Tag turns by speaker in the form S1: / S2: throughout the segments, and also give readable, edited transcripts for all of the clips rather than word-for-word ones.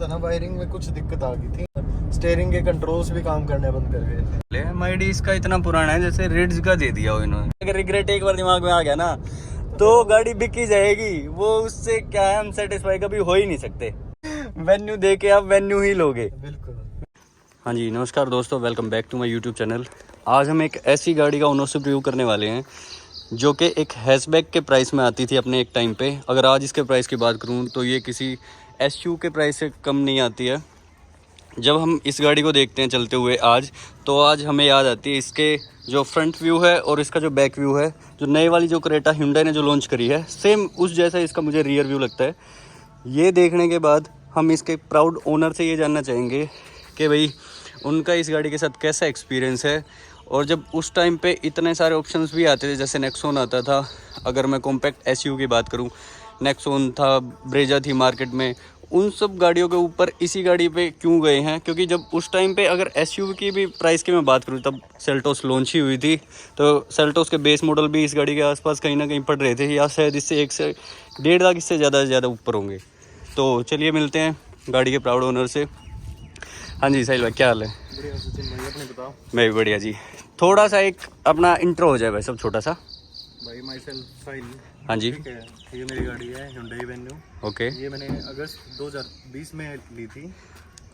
S1: ना वायरिंग में कुछ दिक्कत आ गई थी, स्टीयरिंग के कंट्रोल्स भी काम करने बंद कर गए थे।
S2: MID इसका इतना पुराना है जैसे रिड्स का दे दिया हो इन्होंने। अगर रिग्रेट एक बार दिमाग में आ गया ना तो गाड़ी बिकी जाएगी, वो उससे क्या है, हम सेटिस्फाई कभी हो ही नहीं सकते। वेन्यू दे के आप वेन्यू ही लोगे।
S1: बिल्कुल।
S2: हाँ जी, नमस्कार दोस्तों, welcome back to my YouTube channel. आज हम एक ऐसी गाड़ी का ओनरशिप रिव्यू करने वाले हैं जो कि एक हैचबैक के प्राइस में आती थी अपने एक टाइम पे। अगर आज इसके प्राइस की बात करूं तो ये किसी SU के प्राइस से कम नहीं आती है। जब हम इस गाड़ी को देखते हैं चलते हुए आज, तो आज हमें याद आती है इसके जो फ्रंट व्यू है और इसका जो बैक व्यू है। जो नई वाली जो क्रेटा Hyundai ने जो लॉन्च करी है, सेम उस जैसा इसका मुझे रियर व्यू लगता है। ये देखने के बाद हम इसके प्राउड ओनर से ये जानना चाहेंगे कि भाई उनका इस गाड़ी के साथ कैसा एक्सपीरियंस है। और जब उस टाइम पे इतने सारे ऑप्शंस भी आते थे, जैसे नेक्सॉन आता था, अगर मैं कॉम्पैक्ट SU की बात करूं, नेक्सॉन था, ब्रेजा थी मार्केट में, उन सब गाड़ियों के ऊपर इसी गाड़ी पे क्यों गए हैं? क्योंकि जब उस टाइम पे अगर SU की भी प्राइस की मैं बात करूं, तब सेल्टोस लॉन्च ही हुई थी, तो सेल्टोस के बेस मॉडल भी इस गाड़ी के आसपास कहीं ना कहीं पड़ रहे थे, या शायद इससे 1 से 1.5 लाख इससे ज़्यादा ऊपर होंगे। तो चलिए मिलते हैं गाड़ी के प्राउड ओनर से। हाँ जी साहिल भाई, क्या हाल है?
S1: बढ़िया सचिन भाई, अपने बताओ।
S2: मैं भी बढ़िया जी। थोड़ा सा एक अपना इंट्रो हो जाए भाई, सब छोटा सा।
S1: भाई माई सेल्फ साहिल।
S2: हाँ जी।
S1: ठीक है, ये मेरी गाड़ी है Hyundai Venue।
S2: ओके।
S1: ये मैंने अगस्त 2020 में ली थी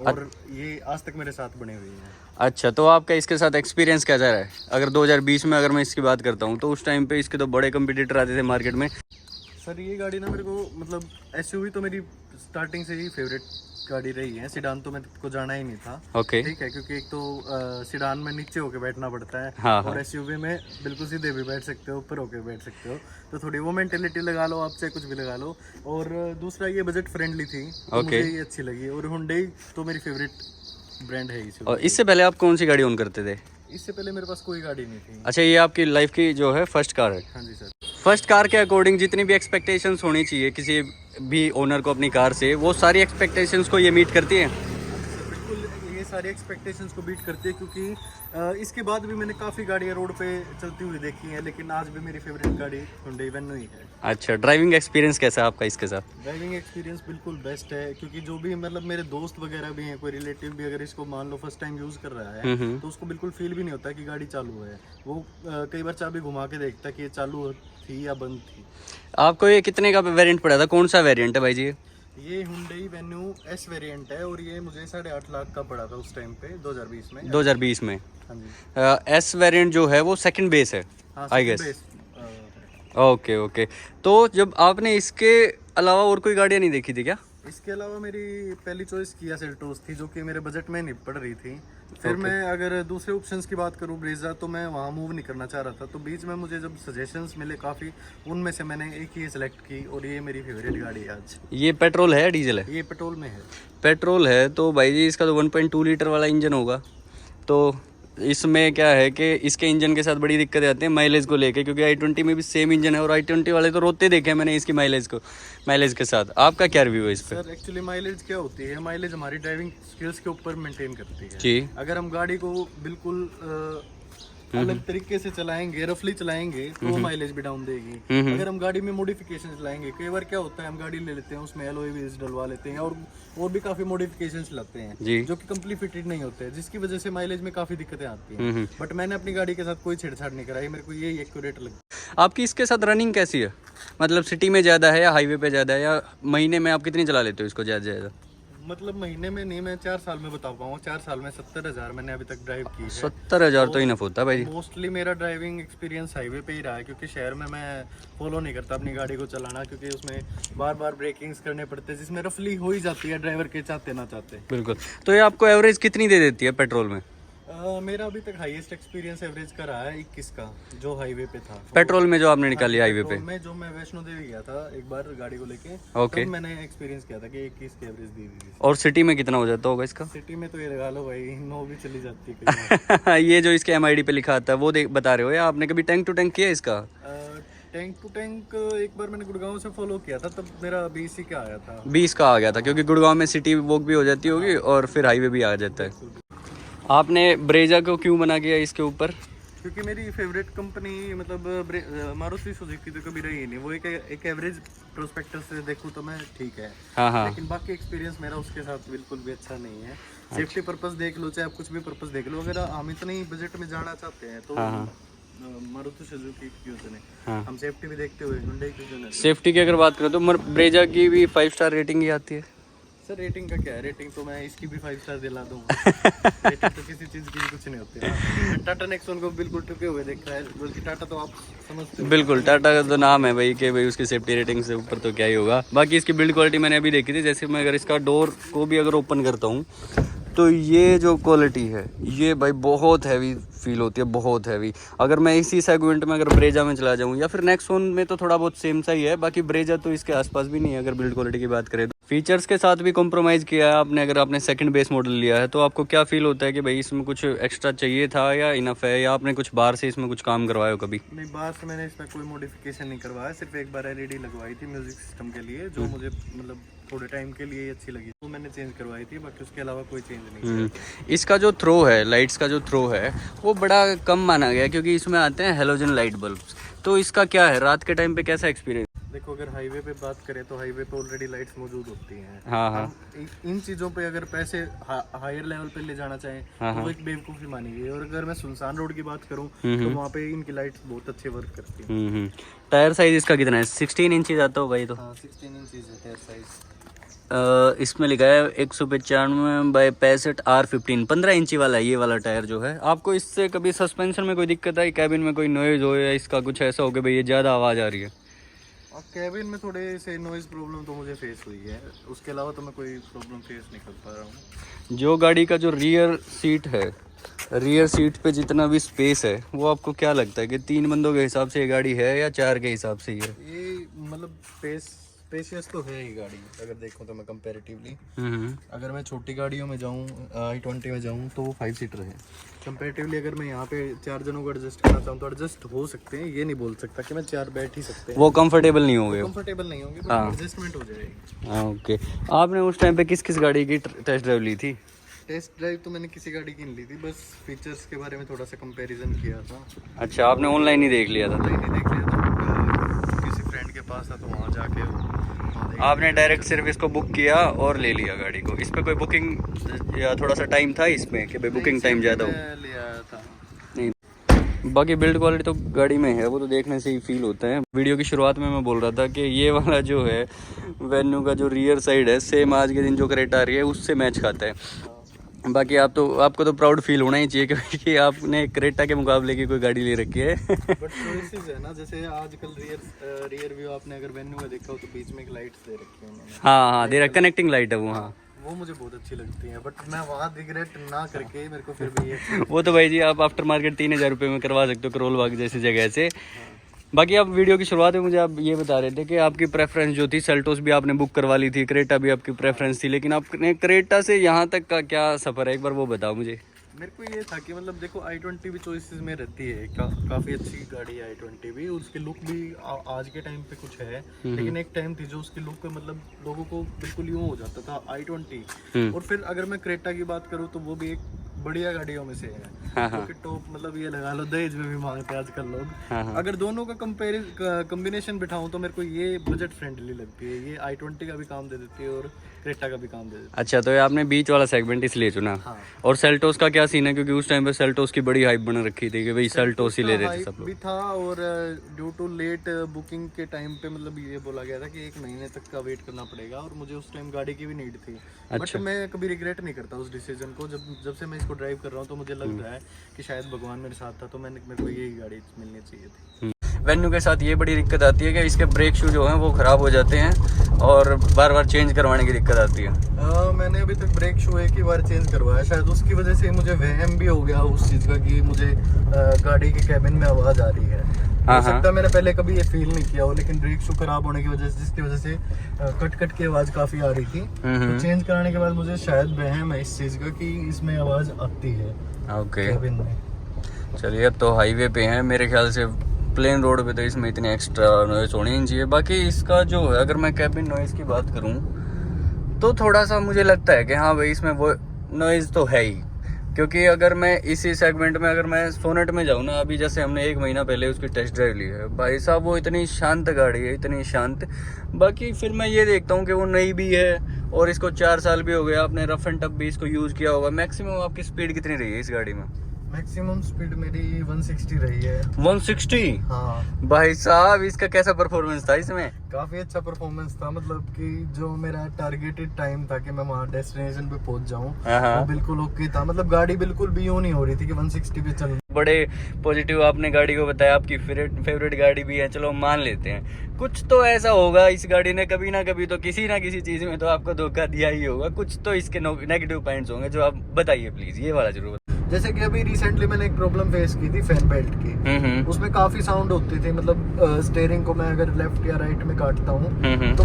S1: और ये आज तक मेरे साथ बनी हुई है।
S2: अच्छा, तो आपका इसके साथ एक्सपीरियंस कैसा रहा है? अगर 2020 में अगर मैं इसकी बात करता हूँ तो उस टाइम पे इसके तो बड़े कंपटीटर आते थे मार्केट में।
S1: सर ये गाड़ी ना मेरे को मतलब SUV तो मेरी स्टार्टिंग से ही फेवरेट गाड़ी रही है। सिडान तो मेरे को जाना ही नहीं था।
S2: ओके।
S1: ठीक है, क्योंकि एक तो सिडान में नीचे होके बैठना पड़ता है।
S2: हाँ,
S1: और
S2: हाँ।
S1: SUV में बिल्कुल सीधे भी बैठ सकते हो, ऊपर होके बैठ सकते हो, तो थोड़ी वो मेंटेलिटी लगा लो, आप चाहे कुछ भी लगा लो। और दूसरा ये बजट फ्रेंडली थी, तो मुझे ये अच्छी लगी। और Hyundai तो मेरी फेवरेट ब्रांड है इस।
S2: और इससे पहले आप कौन सी गाड़ी ओन करते थे?
S1: इससे पहले मेरे पास कोई गाड़ी नहीं थी।
S2: अच्छा, ये आपकी लाइफ की जो है फर्स्ट कार है?
S1: हाँ जी सर।
S2: फर्स्ट कार के अकॉर्डिंग जितनी भी एक्सपेक्टेशंस होनी चाहिए किसी भी ओनर को अपनी कार से, वो सारी एक्सपेक्टेशंस को ये मीट करती है?
S1: बिल्कुल, ये सारी एक्सपेक्टेशंस को बीट करती है, क्योंकि इसके बाद भी मैंने काफ़ी गाड़ियाँ रोड पे चलती हुई देखी हैं, लेकिन आज भी मेरी फेवरेट गाड़ी Hyundai Venue ही है।
S2: अच्छा, ड्राइविंग एक्सपीरियंस कैसा है आपका इसके साथ?
S1: ड्राइविंग एक्सपीरियंस बिल्कुल बेस्ट है, क्योंकि जो भी मतलब मेरे दोस्त वगैरह भी हैं, कोई रिलेटिव भी अगर इसको मान लो फर्स्ट टाइम यूज़ कर रहा है, तो उसको बिल्कुल फील भी नहीं होता कि गाड़ी चालू है। वो कई बार चाबी घुमा के देखता कि ये चालू थी या बंद थी।
S2: आपको ये कितने का वेरिएंट पड़ा था? कौन सा वेरिएंट है भाई जी?
S1: ये Hyundai Venue S वेरिएंट है और ये मुझे 8.5 लाख का पड़ा था उस टाइम पे 2020 में।
S2: 2020 में।
S1: हाँ जी।
S2: S वेरिएंट जो है वो सेकंड बेस है,
S1: हाँ,
S2: I guess.
S1: Base.
S2: Okay okay. तो जब आपने इसके अलावा और कोई गाड़ियाँ नहीं देखी थी क्या?
S1: इसके अलावा मेरी पहली चॉइस किया सेल्टोस थी, जो कि मेरे बजट में नहीं पड़ रही थी। फिर मैं अगर दूसरे ऑप्शंस की बात करूँ, ब्रेजा, तो मैं वहाँ मूव नहीं करना चाह रहा था। तो बीच में मुझे जब सजेशंस मिले काफ़ी, उनमें से मैंने एक ही सेलेक्ट की और ये मेरी फेवरेट गाड़ी है आज।
S2: ये पेट्रोल है या डीजल है?
S1: ये पेट्रोल में है।
S2: पेट्रोल है तो भाई जी इसका तो 1.2 लीटर वाला इंजन होगा। तो इसमें क्या है कि इसके इंजन के साथ बड़ी दिक्कतें आती हैं माइलेज को लेके, क्योंकि i20 में भी सेम इंजन है और i20 वाले तो रोते देखे हैं मैंने इसकी माइलेज के साथ। आपका क्या रिव्यू है इस पे?
S1: सर एक्चुअली माइलेज क्या होती है, माइलेज हमारी ड्राइविंग स्किल्स के ऊपर मेंटेन करती है
S2: जी।
S1: अगर हम गाड़ी को बिल्कुल अलग तरीके से चलाएंगे, रफली चलाएंगे, तो वो माइलेज भी डाउन देगी। अगर हम गाड़ी में मॉडिफिकेशन चलाएंगे, कई बार क्या होता है हम गाड़ी ले लेते हैं, उसमें एलॉय व्हील्स डलवा लेते हैं और भी काफी मॉडिफिकेशंस लाते हैं, जो कि कंप्लीट फिटेड नहीं होते हैं, जिसकी वजह से माइलेज में काफी दिक्कतें आती हैं। बट मैंने अपनी गाड़ी के साथ कोई छेड़छाड़ नहीं कराई, मेरे को ये एक्यूरेट लगा।
S2: आपकी इसके साथ रनिंग कैसी है? मतलब सिटी में ज़्यादा है या हाईवे पे ज़्यादा है, या महीने में आप कितनी चला लेते हो इसको ज़्यादा से ज़्यादा?
S1: मतलब महीने में नहीं, मैं 4 साल में बता पाऊँ। 4 साल में 70,000 मैंने अभी तक ड्राइव की है।
S2: 70,000 तो इनफ होता है भाई।
S1: मोस्टली मेरा ड्राइविंग एक्सपीरियंस हाईवे पे ही रहा है, क्योंकि शहर में मैं फॉलो नहीं करता अपनी गाड़ी को चलाना, क्योंकि उसमें बार बार ब्रेकिंग्स करने पड़ते हैं, जिसमें रफली हो ही जाती है ड्राइवर के चाहते ना चाहते।
S2: बिल्कुल। तो ये आपको एवरेज कितनी दे देती है पेट्रोल में?
S1: मेरा अभी तक हाईएस्ट एक्सपीरियंस एवरेज का रहा है 21 का, जो हाईवे पे था।
S2: पेट्रोल में जो आपने निकाली हाईवे पे?
S1: मैं जो मैं वैष्णो देवी गया था एक बार गाड़ी को लेके,
S2: ओके।
S1: तब मैंने एक्सपीरियंस किया था कि 21 की एवरेज दी थी।
S2: और सिटी में कितना हो जाता होगा इसका?
S1: सिटी में तो ये लगा लो भाई 9 भी चली जाती है।
S2: ये जो इसके MID पे लिखा आता है वो बता रहे हो, या आपने कभी टैंक टू टैंक किया इसका?
S1: टैंक टू टैंक एक बार मैंने गुड़गांव से फॉलो किया था, तब मेरा 20 ही का आया था।
S2: 20 का आ गया था, क्योंकि गुड़गांव में सिटी वॉक भी हो जाती होगी और फिर हाईवे भी आ जाता है। आपने ब्रेजा को क्यों मना किया इसके ऊपर?
S1: क्योंकि मेरी फेवरेट कंपनी मतलब मारुति सुजुकी तो कभी रही ही नहीं। वो एक एवरेज प्रोस्पेक्टर से देखूँ तो मैं ठीक है,
S2: हाँ हाँ।
S1: लेकिन बाकी एक्सपीरियंस मेरा उसके साथ बिल्कुल भी अच्छा नहीं है। सेफ्टी पर्पस देख लो, चाहे आप कुछ भी पर्पस देख लो, अगर हम इतने ही बजट में जाना चाहते हैं तो मारुति सुजुकी क्यों चुने। हम सेफ्टी भी देखते हुए Hyundai क्यों चुने।
S2: सेफ्टी की अगर बात करें तो ब्रेजा की भी 5 स्टार रेटिंग ही आती है।
S1: सर रेटिंग का क्या है, रेटिंग तो मैं इसकी भी 5 स्टार दिला दूंगा। रेटिंग तो किसी चीज की भी कुछ नहीं होती है। टाटा नेक्सॉन को बिल्कुल टुके हुए देख रहा है, बल्कि टाटा तो आप समझते हो।
S2: बिल्कुल, टाटा का तो नाम है भाई कि भाई उसकी सेफ्टी रेटिंग से ऊपर तो क्या ही होगा। बाकी इसकी बिल्ड क्वालिटी मैंने अभी देखी थी, जैसे मैं अगर इसका डोर को भी अगर ओपन करता हूँ तो ये जो क्वालिटी है ये भाई बहुत हैवी फील होती है, बहुत हैवी। अगर मैं इसी सेगमेंट में अगर ब्रेजा में चला जाऊँ या फिर नेक्सॉन में तो थोड़ा बहुत सेम सा ही है, बाकी ब्रेजा तो इसके आसपास भी नहीं है अगर बिल्ड क्वालिटी की बात करें तो। फीचर्स के साथ भी कॉम्प्रोमाइज़ किया है आपने। अगर आपने सेकंड बेस मॉडल लिया है तो आपको क्या फील होता है कि भाई इसमें कुछ एक्स्ट्रा चाहिए था या इनफ है, या आपने कुछ बाहर से इसमें कुछ काम करवाया हो कभी?
S1: नहीं, बाहर से मैंने इसमें कोई मॉडिफिकेशन नहीं करवाया, सिर्फ एक बार LED लगवाई थी म्यूजिक सिस्टम के लिए, जो मुझे मतलब थोड़े टाइम के लिए अच्छी लगी तो मैंने चेंज करवाई थी, बाकी उसके अलावा कोई चेंज नहीं किया।
S2: इसका जो थ्रो है, लाइट्स का जो थ्रो है वो बड़ा कम माना गया क्योंकि इसमें आते हैं हेलोजन लाइट बल्ब्स। तो इसका क्या है, रात के टाइम पे कैसा एक्सपीरियंस?
S1: देखो, अगर हाईवे पे बात करें तो हाईवे पे ऑलरेडी लाइट्स मौजूद होती हैं।
S2: हाँ हाँ।
S1: इन चीज़ों पे अगर पैसे हायर लेवल पे ले जाना चाहें तो वो एक बेवकूफ़ी मानी गई। और अगर मैं सुनसान रोड की बात करूं तो वहाँ पे इनकी लाइट्स बहुत अच्छे वर्क करती हैं।
S2: टायर साइज इसका कितना है? 16 इंची आता होगा ये तो।
S1: हाँ, 16 इंचीज है टायर साइज।
S2: इसमें लिखा है 195 बाय 65 R15, 15 इंची वाला ये वाला टायर जो है। आपको इससे कभी सस्पेंशन में कोई दिक्कत आई, कैबिन में कोई नॉइज हो या इसका कुछ ऐसा हो कि भाई ये ज़्यादा आवाज़ आ रही है?
S1: और कैबिन में थोड़े से नॉइज़ प्रॉब्लम तो मुझे फेस हुई है, उसके अलावा तो मैं कोई प्रॉब्लम फेस नहीं कर पा रहा हूँ।
S2: जो गाड़ी का जो रियर सीट है, रियर सीट पे जितना भी स्पेस है वो आपको क्या लगता है कि 3 बंदों के हिसाब से ये गाड़ी है या 4 के हिसाब से ही है?
S1: ये मतलब स्पेशियस तो है ही गाड़ी, अगर देखूं तो मैं कंपैरेटिवली। अगर मैं छोटी गाड़ियों में जाऊं, i20 में जाऊं तो वो 5 सीटर है। कंपैरेटिवली अगर मैं यहाँ पे 4 जनों को एडजस्ट करना चाहूँ तो एडजस्ट हो सकते हैं, ये नहीं बोल सकता कि मैं 4 बैठ ही सकते हैं।
S2: वो कंफर्टेबल नहीं होंगे,
S1: कंफर्टेबल नहीं होंगे, बट एडजस्टमेंट हो जाएगी।
S2: हाँ ओके। आपने उस टाइम पे किस किस गाड़ी की टेस्ट ड्राइव ली थी?
S1: टेस्ट ड्राइव तो मैंने किसी गाड़ी की नहीं ली थी, बस फीचर्स के बारे में थोड़ा सा कंपैरिजन किया था।
S2: अच्छा, आपने ऑनलाइन ही देख लिया था?
S1: ऑनलाइन ही देख लिया था, किसी फ्रेंड के पास था तो वहाँ जाके
S2: आपने डायरेक्ट सिर्फ इसको बुक किया और ले लिया गाड़ी को? इस पे कोई बुकिंग या थोड़ा सा टाइम था इसमें कि भाई बुकिंग टाइम ज़्यादा हो?
S1: लिया था।
S2: नहीं, बाकी बिल्ड क्वालिटी तो गाड़ी में है, वो तो देखने से ही फील होता है। वीडियो की शुरुआत में मैं बोल रहा था कि ये वाला जो है वेन्यू का जो रियर साइड है, सेम आज के दिन जो क्रेटा आ रही है उससे मैच खाता है। बाकी आपको तो प्राउड फील होना ही चाहिए क्योंकि आपने क्रेटा के मुकाबले की कोई गाड़ी ले रखी है।
S1: बट चॉइसेस है ना, जैसे आजकल रियर व्यू आपने अगर वेन्यू में देखा हो तो बीच में एक लाइट्स दे रखी है उन्होंने।
S2: हाँ, दे रखा, कनेक्टिंग लाइट है वो। हाँ,
S1: वो मुझे बहुत अच्छी लगती है, बट मैं वहाँ रिग्रेट ना करके मेरे को फिर भी ये
S2: वो तो भाई जी आप आफ्टर मार्केट 3000 रुपये में करवा सकते हो करोल बाग जैसी जगह से। बाकी आप वीडियो की शुरुआत में मुझे आप ये बता रहे थे कि आपकी प्रेफरेंस जो थी, सेल्टोस भी आपने बुक करवा ली थी, क्रेटा भी आपकी प्रेफरेंस थी, लेकिन आपने क्रेटा से यहाँ तक का क्या सफ़र है, एक बार वो बताओ मुझे।
S1: मेरे को ये था कि मतलब देखो i20 भी चॉइसेस में रहती है, काफ़ी अच्छी गाड़ी है i20 भी, उसकी लुक भी आज के टाइम पे कुछ है, लेकिन एक टाइम थी जो उसकी लुक मतलब लोगों को बिल्कुल यूँ हो जाता था i20। और फिर अगर मैं क्रेटा की बात करूँ तो वो भी एक बढ़िया गाड़ियों में से है, क्योंकि टॉप मतलब ये लगा लो दहेज में भी मांगते हैं आजकल लोग। अगर दोनों का कॉम्बिनेशन बिठाऊं तो मेरे को ये बजट फ्रेंडली लगती है, ये i20 का भी काम दे देती है और क्रेटा का भी काम दे देती है।
S2: अच्छा, तो ये आपने बीच वाला सेगमेंट इसलिए चुना।
S1: हाँ।
S2: और सेल्टोस का क्या सीन है, क्योंकि उस टाइम पे सेल्टोस की बड़ी हाइप बन रखी थी कि भाई सेल्टोस ही ले रहे थे सब लोग
S1: भी था, और ड्यू टू लेट बुकिंग के टाइम पे मतलब ये बोला गया था कि 1 महीने तक का वेट करना पड़ेगा, और मुझे उस टाइम गाड़ी की भी नीड थी। बट मैं कभी रिग्रेट नहीं करता उस डिसीजन को। जब से मैं इसको ड्राइव कर रहा हूँ तो मुझे लग रहा है कि शायद भगवान मेरे साथ था, तो मेरे को यही गाड़ी मिलनी चाहिए थी।
S2: वेन्यू के साथ ये बड़ी दिक्कत आती है कि इसके ब्रेक शू जो हैं वो ख़राब हो जाते हैं और बार बार चेंज करवाने की दिक्कत आती है।
S1: मैंने अभी तक ब्रेक शू एक ही बार चेंज करवाया, शायद उसकी वजह से मुझे वहम भी हो गया उस चीज़ का कि मुझे गाड़ी के कैबिन में आवाज़ आ रही है। हो सकता है मैंने पहले कभी ये फील नहीं किया हो, लेकिन ब्रेक शू खराब होने की वजह से, जिसकी वजह से कट की आवाज़ काफ़ी आ रही थी, तो चेंज कराने के बाद मुझे शायद वहम है इस चीज़ का कि इसमें आवाज़ आती है कैबिन में।
S2: चलिए, अब तो हाईवे पे हैं, मेरे ख्याल से प्लेन रोड पे तो इसमें इतने एक्स्ट्रा नॉइज़ होनी नहीं चाहिए। बाकी इसका जो है, अगर मैं कैबिन नॉइज़ की बात करूं तो थोड़ा सा मुझे लगता है कि हाँ भाई इसमें वो नॉइज़ तो है ही, क्योंकि अगर मैं इसी सेगमेंट में अगर मैं सोनेट में जाऊँ ना, अभी जैसे हमने 1 महीना पहले उसकी टेस्ट ड्राइव ली है भाई साहब, वो इतनी शांत गाड़ी है, इतनी शांत। बाकी फिर मैं ये देखता हूँ कि वो नई भी है और इसको 4 साल भी हो गया, आपने रफ एंड टफ भी इसको यूज़ किया होगा। मैक्सिमम आपकी स्पीड कितनी रही है इस गाड़ी में?
S1: मैक्सिमम स्पीड मेरी 160 रही है।
S2: 160?
S1: हाँ
S2: भाई साहब, इसका कैसा परफॉर्मेंस था इसमें?
S1: काफी अच्छा परफॉर्मेंस था, मतलब कि जो मेरा टारगेटेड टाइम था कि मैं वहाँ डेस्टिनेशन पे पहुंच जाऊँ, वो बिल्कुल ओके था। मतलब गाड़ी बिल्कुल भी यूं नहीं हो रही थी कि 160 पे चल।
S2: बड़े पॉजिटिव आपने गाड़ी को बताया, आपकी फेवरेट गाड़ी भी है, चलो मान लेते हैं। कुछ तो ऐसा होगा इस गाड़ी ने कभी ना कभी तो किसी ना किसी चीज में तो आपको धोखा दिया ही होगा। कुछ तो इसके नेगेटिव पॉइंट्स होंगे जो आप बताइए प्लीज, ये वाला जरूर।
S1: जैसे कि अभी रिसेंटली मैंने एक प्रॉब्लम फेस की थी फैन बेल्ट की। उसमें काफी साउंड होती थी, मतलब स्टीयरिंग को मैं अगर लेफ्ट या राइट में काटता हूँ तो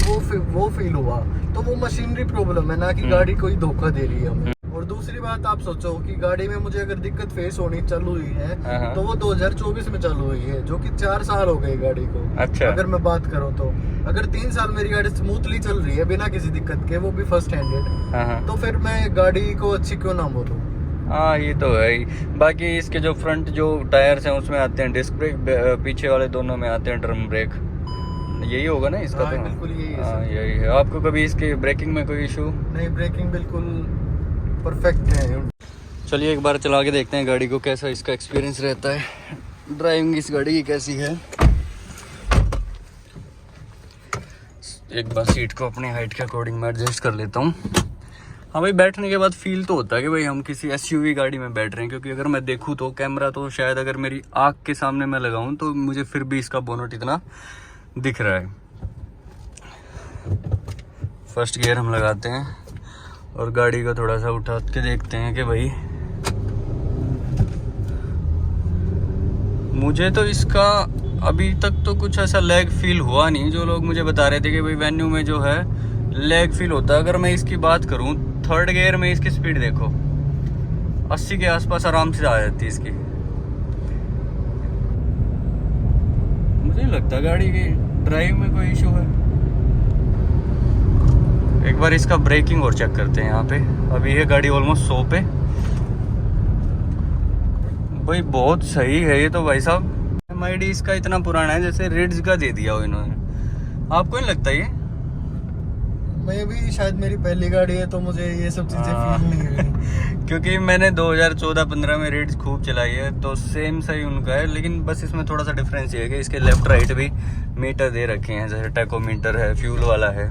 S1: वो फील हुआ। तो वो मशीनरी प्रॉब्लम है ना कि गाड़ी कोई धोखा दे रही है हमें। और दूसरी बात आप सोचो कि गाड़ी में मुझे अगर दिक्कत फेस होनी चालू हुई है तो वो 2024 में चालू हुई है, जो कि 4 साल हो गए गाड़ी को।
S2: अच्छा।
S1: अगर मैं बात करूँ तो अगर 3 साल मेरी गाड़ी स्मूथली चल रही है बिना किसी दिक्कत के, वो भी फर्स्ट हैंडेड, तो फिर मैं गाड़ी को अच्छी क्यों ना बोलूँ।
S2: हाँ ये तो है ही। बाकी इसके जो फ्रंट जो टायर्स हैं उसमें आते हैं डिस्क ब्रेक, पीछे वाले दोनों में आते हैं ड्रम ब्रेक, यही होगा ना इसका?
S1: हाँ,
S2: तो
S1: बिल्कुल यही है।
S2: हाँ यही है। आपको कभी इसके ब्रेकिंग में कोई इशू?
S1: नहीं, ब्रेकिंग बिल्कुल परफेक्ट है।
S2: चलिए एक बार चला के देखते हैं गाड़ी को, कैसा इसका एक्सपीरियंस रहता है, ड्राइविंग इस गाड़ी की कैसी है। एक बार सीट को अपनी हाइट के अकॉर्डिंग मैं एडजस्ट कर लेता हूँ। हाँ भाई, बैठने के बाद फील तो होता है कि भाई हम किसी एसयूवी गाड़ी में बैठ रहे हैं। क्योंकि अगर मैं देखूँ तो कैमरा तो शायद अगर मेरी आँख के सामने मैं लगाऊँ तो मुझे फिर भी इसका बोनट इतना दिख रहा है। फर्स्ट गियर हम लगाते हैं और गाड़ी को थोड़ा सा उठा के देखते हैं कि भाई, मुझे तो इसका अभी तक तो कुछ ऐसा लैग फील हुआ नहीं। जो लोग मुझे बता रहे थे कि भाई वेन्यू में जो है लैग फील होता है, अगर मैं इसकी बात करूं, 3rd गियर में इसकी स्पीड देखो 80 के आसपास आराम से आ जाती है इसकी। मुझे नहीं लगता गाड़ी की ड्राइव में कोई इशू है। एक बार इसका ब्रेकिंग और चेक करते हैं यहाँ पे। अभी ये गाड़ी ऑलमोस्ट 100 पे। भाई बहुत सही है ये तो भाई साहब। MID इसका इतना पुराना है जैसे रिड्स का दे दिया हो इन्होंने। आपको नहीं लगता ये?
S1: मैं भी शायद मेरी पहली गाड़ी है तो मुझे ये सब चीजें फील नहीं हुई।
S2: क्योंकि मैंने 2014-15 में रिड्स खूब चलाई है तो सेम सही उनका है। लेकिन बस इसमें थोड़ा सा डिफरेंस ये है कि इसके लेफ्ट राइट भी मीटर दे रखे हैं, जैसे टैकोमीटर है, फ्यूल वाला है,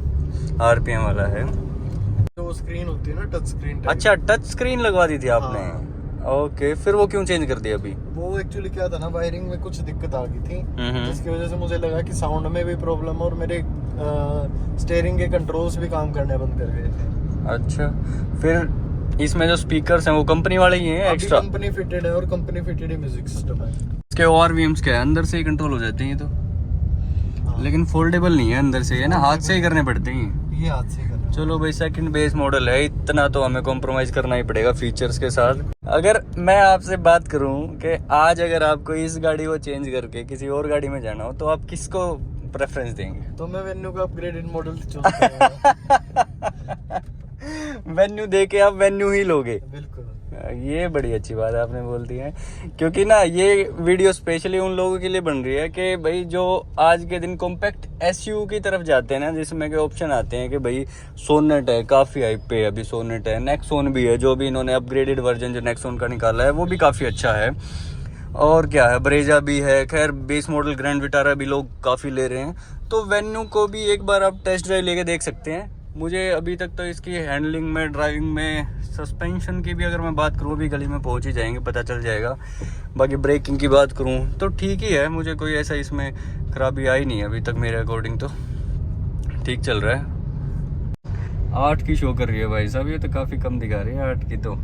S2: RPM वाला है।
S1: जो स्क्रीन होती है ना, टच स्क्रीन।
S2: अच्छा, टच स्क्रीन लगवा दी थी आपने? ओके, फिर वो क्यों चेंज कर दिया अभी?
S1: वो एक्चुअली क्या था ना, वायरिंग में कुछ दिक्कत आ गई थी, जिसकी वजह से मुझे लगा कि साउंड में भी प्रॉब्लम और मेरे स्टीयरिंग के कंट्रोल्स भी काम करने बंद कर गए थे।
S2: अच्छा, फिर इसमें जो स्पीकर्स हैं वो कंपनी वाले ही हैं एक्स्ट्रा?
S1: कंपनी फिटेड है और कंपनी फिटेड ही म्यूजिक सिस्टम है।
S2: इसके ORVMs क्या है, अंदर से ही कंट्रोल हो जाते हैं ये तो। लेकिन फोल्डेबल नहीं है अंदर से, है ना, हाथ से ही करने पड़ते हैं
S1: ये हाथ से करना।
S2: चलो भाई, सेकंड बेस मॉडल है, इतना तो हमें कॉम्प्रोमाइज करना ही पड़ेगा फीचर्स के साथ। अगर मैं आपसे बात करूं कि आज अगर आपको इस गाड़ी को चेंज करके किसी और गाड़ी में जाना हो तो आप किसको प्रेफरेंस देंगे?
S1: तो मैं वेन्यू का अपग्रेडेड मॉडल चूज करूंगा।
S2: वेन्यू दे के आप वेन्यू ही लोगे?
S1: बिल्कुल।
S2: ये बड़ी अच्छी बात आपने बोल दी है। क्योंकि ना ये वीडियो स्पेशली उन लोगों के लिए बन रही है कि भाई जो आज के दिन कॉम्पैक्ट SUV की तरफ जाते हैं ना, जिसमें के ऑप्शन आते हैं कि भाई सोनेट है, काफ़ी हाइप पे है अभी सोनेट है, नेक्सॉन भी है, जो भी इन्होंने अपग्रेडेड वर्जन जो नेक्सॉन का निकाला है वो भी काफ़ी अच्छा है। और क्या है, ब्रेजा भी है, खैर बेस मॉडल ग्रैंड विटारा भी लोग काफ़ी ले रहे हैं। तो वेन्यू को भी एक बार आप टेस्ट ड्राइव लेके देख सकते हैं। मुझे अभी तक तो इसकी हैंडलिंग में, ड्राइविंग में, सस्पेंशन की भी अगर मैं बात करूँ अभी गली में पहुँच ही जाएंगे, पता चल जाएगा। बाकी ब्रेकिंग की बात करूँ तो ठीक ही है, मुझे कोई ऐसा इसमें खराबी आई नहीं अभी तक, मेरे अकॉर्डिंग तो ठीक चल रहा है। 8 की शो कर रही है भाई साहब, ये तो काफ़ी कम दिखा रही है 8 की तो।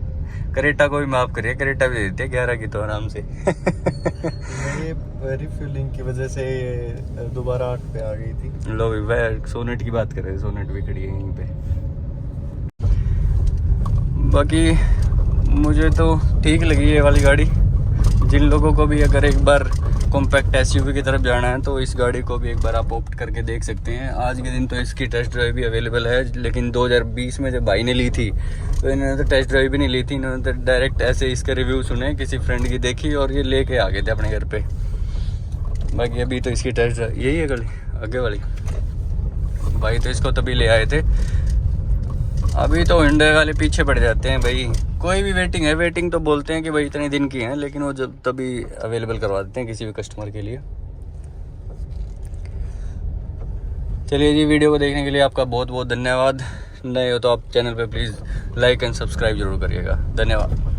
S2: करेटा को भी माफ़ करिए, करेटा भी देते 11 की तो आराम से।
S1: ये रिफ्यूलिंग की वजह से दोबारा 8 पे आ गई थी।
S2: लो भाई, सोनेट की बात कर रहे हैं, सोनेट भी खड़ी है यहीं पे। बाकी मुझे तो ठीक लगी ये वाली गाड़ी। जिन लोगों को भी अगर एक बार कॉम्पैक्ट एसयूवी की तरफ जाना है तो इस गाड़ी को भी एक बार आप ऑप्ट करके देख सकते हैं। आज के दिन तो इसकी टेस्ट ड्राइव भी अवेलेबल है, लेकिन 2020 में जब भाई ने ली थी तो इन्होंने तो टेस्ट ड्राइव भी नहीं ली थी, इन्होंने तो डायरेक्ट ऐसे इसके रिव्यू सुने, किसी फ्रेंड की देखी और ये लेके आ गए थे अपने घर पे। बाकी अभी तो इसकी टेस्ट ड्राइव यही है गली आगे वाली, भाई तो इसको तभी ले आए थे। अभी तो इंडिया वाले पीछे पड़ जाते हैं भाई, कोई भी वेटिंग है, वेटिंग तो बोलते हैं कि भाई इतने दिन की है, लेकिन वो जब तभी अवेलेबल करवा देते हैं किसी भी कस्टमर के लिए। चलिए जी, वीडियो को देखने के लिए आपका बहुत बहुत धन्यवाद। नए हो तो आप चैनल पे प्लीज़ लाइक एंड सब्सक्राइब जरूर करिएगा। धन्यवाद।